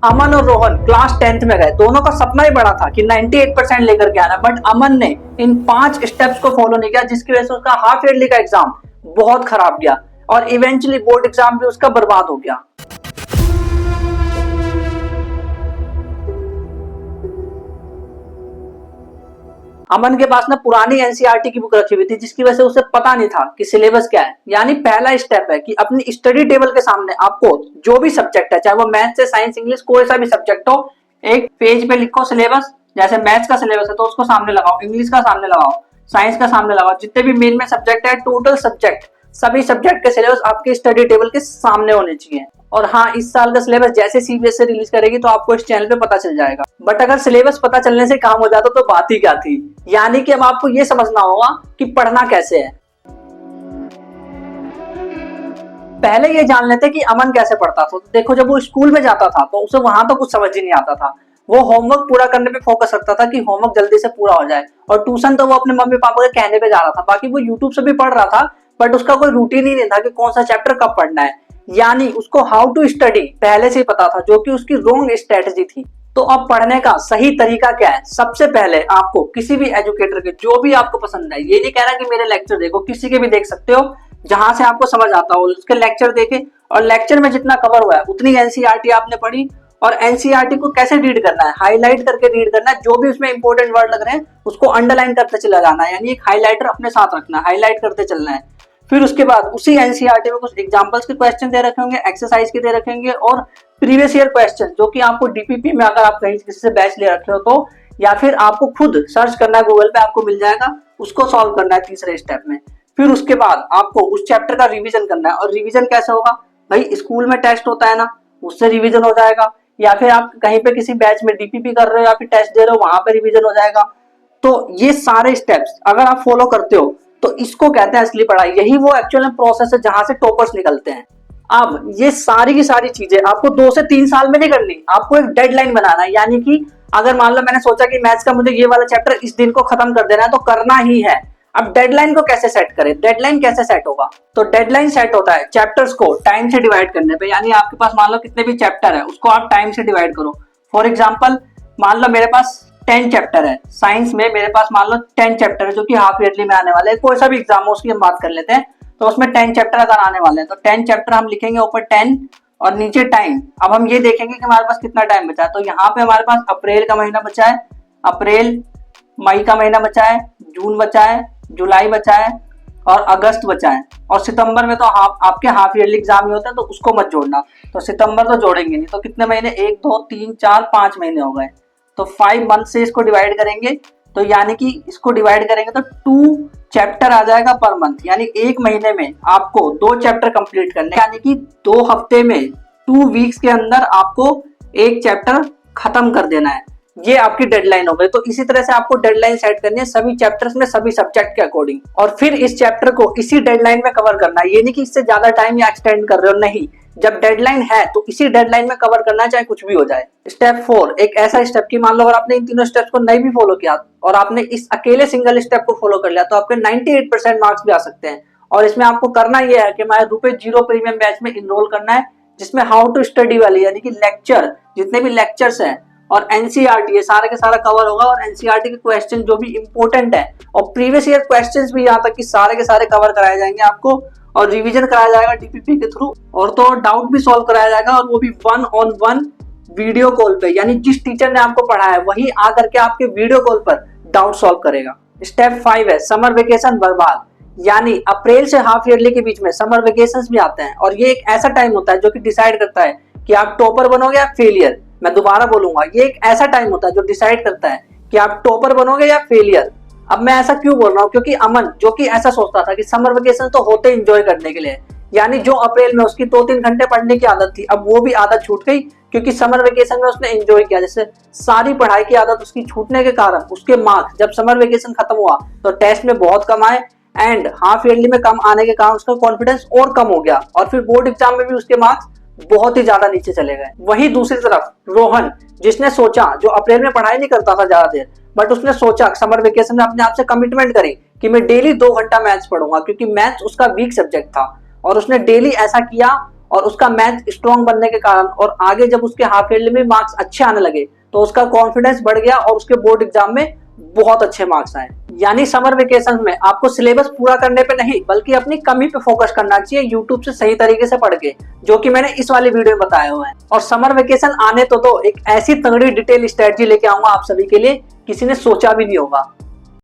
अमन और Rohan class 10th में गए। दोनों का सपना ही बड़ा था कि 98% लेकर के आना, बट अमन ने इन 5 स्टेप्स को फॉलो नहीं किया, जिसकी वजह से उसका हाफ ईयरली का एग्जाम बहुत खराब गया और इवेंचुअली बोर्ड एग्जाम भी उसका बर्बाद हो गया। अमन के पास ना पुरानी एनसीईआरटी की बुक रखी हुई थी, जिसकी वजह से उसे पता नहीं था कि सिलेबस क्या है। यानी पहला स्टेप है कि अपनी स्टडी टेबल के सामने आपको जो भी सब्जेक्ट है, चाहे वो मैथ्स से साइंस इंग्लिश कोई सा भी सब्जेक्ट हो, एक पेज पे लिखो सिलेबस। जैसे मैथ्स का सिलेबस है तो उसको सामने लगाओ, इंग्लिश का सामने लगाओ, साइंस का सामने लगाओ, जितने भी मेन में सब्जेक्ट है, टोटल सब्जेक्ट, सभी सब्जेक्ट के सिलेबस आपके स्टडी टेबल के सामने होने चाहिए। और हाँ, इस साल का सिलेबस जैसे सीबीएसई रिलीज करेगी तो आपको इस चैनल पे पता चल जाएगा। बट अगर सिलेबस पता चलने से काम हो जाता तो बात ही क्या थी। यानी कि अब आपको ये समझना होगा कि पढ़ना कैसे है। पहले ये जान लेते कि अमन कैसे पढ़ता था। तो देखो, जब वो स्कूल में जाता था तो उसे वहां तो कुछ समझ ही नहीं आता था। वो होमवर्क पूरा करने पे फोकस रखता था कि होमवर्क जल्दी से पूरा हो जाए, और ट्यूशन तो वो अपने मम्मी पापा के कहने पे जा रहा था। बाकी वो यूट्यूब से भी पढ़ रहा था, बट उसका कोई रूटीन ही नहीं था कि कौन सा चैप्टर कब पढ़ना है। यानी उसको हाउ टू स्टडी पहले से ही पता था, जो कि उसकी रॉन्ग स्ट्रेटजी थी। तो अब पढ़ने का सही तरीका क्या है? सबसे पहले आपको किसी भी एजुकेटर के, जो भी आपको पसंद है, ये नहीं कह रहा कि मेरे लेक्चर देखो, किसी के भी देख सकते हो, जहां से आपको समझ आता हो उसके लेक्चर देखे, और लेक्चर में जितना कवर हुआ है उतनी एनसीईआरटी आपने पढ़ी। और एनसीईआरटी को कैसे रीड करना है? हाईलाइट करके रीड करना है। जो भी उसमें इंपॉर्टेंट वर्ड लग रहे हैं उसको अंडरलाइन करते चला जाना है, यानी एक हाईलाइटर अपने साथ रखना है, हाईलाइट करते चलना है। फिर उसके बाद उसी एनसीईआरटी में कुछ एग्जांपल्स के क्वेश्चन दे रखे होंगे, एक्सरसाइज के दे रखे होंगे, और प्रीवियस ईयर क्वेश्चन, जो कि आपको डीपीपी में अगर आप कहीं किसी से बैच ले रखे हो तो, या फिर आपको खुद सर्च करना है गूगल पे, आपको मिल जाएगा, उसको सॉल्व करना है तीसरे स्टेप में। फिर उसके बाद आपको उस चैप्टर का रिवीजन करना है। और रिवीजन कैसे होगा भाई? स्कूल में टेस्ट होता है ना, उससे रिवीजन हो जाएगा, या फिर आप कहीं पे किसी बैच में डीपीपी कर रहे हो या फिर टेस्ट दे रहे हो, वहां पे रिवीजन हो जाएगा। तो ये सारे स्टेप्स अगर आप फॉलो करते हो तो इसको कहते हैं असली पढ़ाई। यही वो एक्चुअल में प्रोसेस है जहां से टॉपर्स निकलते हैं। अब ये सारी की सारी चीजें आपको 2 से 3 साल में नहीं करनी, आपको एक डेडलाइन बनाना है। यानी कि अगर मान लो मैंने सोचा कि मैथ्स का मुझे ये वाला चैप्टर इस दिन को खत्म कर देना है, तो करना ही है। अब डेडलाइन को कैसे सेट करें? डेडलाइन कैसे सेट होगा? तो डेडलाइन सेट होता है चैप्टर्स को टाइम से डिवाइड करने पे। यानी आपके पास मान लो कितने भी चैप्टर है, उसको आप टाइम से डिवाइड करो। फॉर एग्जाम्पल, मान लो मेरे पास 10 चैप्टर है साइंस में, मेरे पास मान लो 10 चैप्टर है जो कि हाफ ईयरली में आने वाले हैं। कोई सा भी एग्जाम हो उसकी हम बात कर लेते हैं। तो उसमें 10 चैप्टर अगर आने वाले हैं तो 10 चैप्टर हम लिखेंगे ऊपर 10 और नीचे टाइम। अब हम ये देखेंगे कि हमारे पास कितना टाइम बचा है। तो यहाँ पे हमारे पास अप्रैल का महीना बचा है, अप्रैल, मई का महीना बचा है, जून बचा है, जुलाई बचा है, और अगस्त बचा है। और सितंबर में तो आपके हाफ ईयरली एग्जाम ही होता है, तो उसको मत जोड़ना। तो सितंबर तो जोड़ेंगे नहीं। तो कितने महीने? 1 2 3 4 5 महीने हो गए। तो 5 मंथ से इसको डिवाइड करेंगे, तो यानी कि इसको डिवाइड करेंगे तो 2 चैप्टर आ जाएगा पर मंथ। यानी एक महीने में आपको 2 चैप्टर कंप्लीट करने, यानी कि 2 हफ्ते में, 2 वीक्स के अंदर आपको एक चैप्टर खत्म कर देना है। ये आपकी डेडलाइन हो गई। तो इसी तरह से आपको डेडलाइन सेट करनी है सभी चैप्टर्स में, सभी सब्जेक्ट के अकॉर्डिंग, और फिर इस चैप्टर को इसी डेडलाइन में कवर करना है। ये नहीं कि इससे ज्यादा टाइम या एक्सटेंड कर रहे हो, नहीं। जब डेडलाइन है तो इसी डेडलाइन में कवर करना है, चाहे कुछ भी हो जाए। स्टेप 4 एक ऐसा स्टेप की, मान लो अगर आपने इन तीनों स्टेप्स को नहीं भी फॉलो किया और आपने इस अकेले सिंगल स्टेप को फॉलो कर लिया, तो आपके 98% मार्क्स भी आ सकते हैं। और इसमें आपको करना यह है कि हमारे ₹0 प्रीमियम बैच में इनरोल करना है, जिसमें हाउ टू स्टडी वाली, यानी कि लेक्चर, जितने भी लेक्चर्स हैं और एनसीईआरटी, ये सारे के सारा कवर होगा। और एनसीईआरटी के क्वेश्चन जो भी इंपॉर्टेंट है, और प्रीवियस ईयर क्वेश्चंस भी यहाँ तक कि सारे के सारे कवर कराए जाएंगे आपको, और रिवीजन कराया जाएगा डीपीपी के थ्रू, और तो डाउट भी सॉल्व कराया जाएगा, और वो भी 1-on-1 वीडियो कॉल पे। यानी जिस टीचर ने आपको पढ़ाया है वही आकर के आपके वीडियो कॉल पर डाउट सॉल्व करेगा। स्टेप 5 है समर वेकेशन बर्बाद। यानी अप्रैल से हाफ ईयरली के बीच में समर वेकेशंस भी आते हैं, और ये एक ऐसा टाइम होता है जो कि डिसाइड करता है कि आप टॉपर बनोगे या फेलियर। मैं दोबारा बोलूंगा, ये एक ऐसा टाइम होता है जो डिसाइड करता है कि आप टॉपर बनोगे या फेलियर। अब मैं ऐसा क्यों बोल रहा हूँ? क्योंकि अमन, जो कि ऐसा सोचता था कि समर वेकेशन तो होते एंजॉय करने के लिए, यानी जो अप्रैल में उसकी 2-3 घंटे पढ़ने की आदत थी, अब वो भी आदत छूट गई, क्योंकि समर वेकेशन में उसने एंजॉय किया। जैसे सारी पढ़ाई की आदत उसकी छूटने के कारण उसके मार्क्स जब समर वेकेशन खत्म हुआ तो टेस्ट में बहुत कम आए, एंड हाफ ईयरली में कम आने के कारण उसका कॉन्फिडेंस और कम हो गया, और फिर बोर्ड एग्जाम में भी उसके मार्क्स बहुत ही ज्यादा नीचे चले गए। वहीं दूसरी तरफ रोहन, जिसने सोचा, जो अप्रैल में पढ़ाई नहीं करता था ज्यादा देर, बट उसने सोचा समर वेकेशन में अपने आप से कमिटमेंट करी कि मैं डेली 2 घंटा मैथ्स पढ़ूंगा, क्योंकि मैथ्स उसका वीक सब्जेक्ट था, और उसने डेली ऐसा किया और उसका मैथ स्ट्रॉन्ग बनने के कारण और आगे जब उसके हाफ ईयरली में मार्क्स अच्छे आने लगे तो उसका कॉन्फिडेंस बढ़ गया और उसके बोर्ड एग्जाम में बहुत अच्छे मार्क्स आए। यानी समर वेकेशन में आपको सिलेबस पूरा करने पे नहीं बल्कि अपनी कमी पे फोकस करना चाहिए यूट्यूब से सही तरीके से पढ़ के, जो कि मैंने इस वाली वीडियो में बताया हुआ है। और समर वेकेशन आने तो दो, एक ऐसी तगड़ी डिटेल स्ट्रेटजी लेके आऊंगा आप सभी के लिए, किसी ने सोचा भी नहीं होगा।